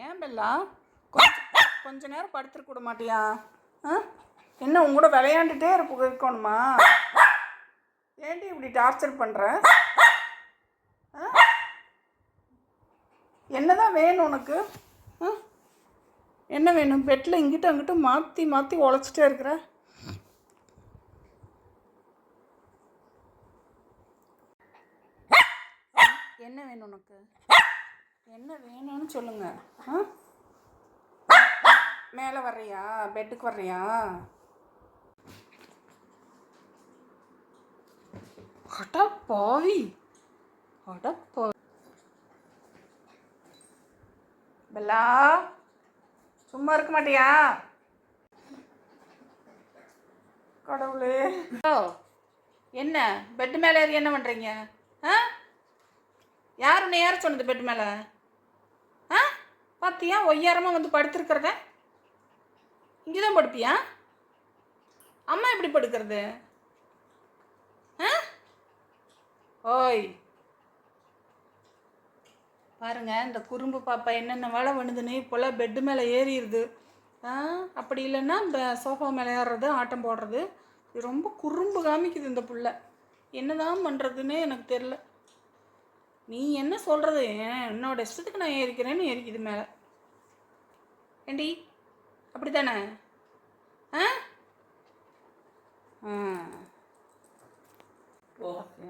ஏன் பெல்லா கொஞ்ச நேரம் படுத்துருக்க விட மாட்டியா? என்ன உங்க கூட விளையாண்டுட்டே இருக்கணுமா? ஏன்டி இப்படி டார்ச்சர் பண்ணுற? என்னதான் வேணும் உனக்கு? என்ன வேணும்? பெட்டில் இங்கிட்ட அங்கிட்ட மாற்றி மாற்றி உழைச்சிட்டே இருக்கிற. என்ன வேணும் உனக்கு? என்ன வேணும்னு சொல்லுங்க. மேலே வர்றியா? பெட்டுக்கு வர்றியா? அடப்பாவி அடப்பாவி. பெல்லா சும்மா இருக்க மாட்டியா? கடவுளே. என்ன பெட்டு மேலே ஏறி என்ன பண்ணுறீங்க? யார் உன்னை ஏற சொன்னது பெட்டு மேலே? பார்த்தியா ஒய்யாரமாக வந்து படுத்துருக்கிறத? இங்கே தான் படுப்பியா? அம்மா எப்படி படுக்கிறது? ஓய் பாருங்க, இந்த குறும்பு பாப்பா என்னென்ன வேலை பண்ணுதுன்னு இப்போல்லாம் பெட்டு மேலே ஏறிடுது. அப்படி இல்லைன்னா இந்த சோஃபா மேலே ஏறுறது, ஆட்டம் போடுறது. இது ரொம்ப குறும்பு காமிக்குது இந்த புள்ள. என்னதான் பண்ணுறதுன்னே எனக்கு தெரில. நீ என்ன சொல்கிறது? என்னோட இஷ்டத்துக்கு நான் ஏறிக்கிறேன்னு ஏறிக்குது மேலே. ஏண்டி அப்படி தானே? ஓகே.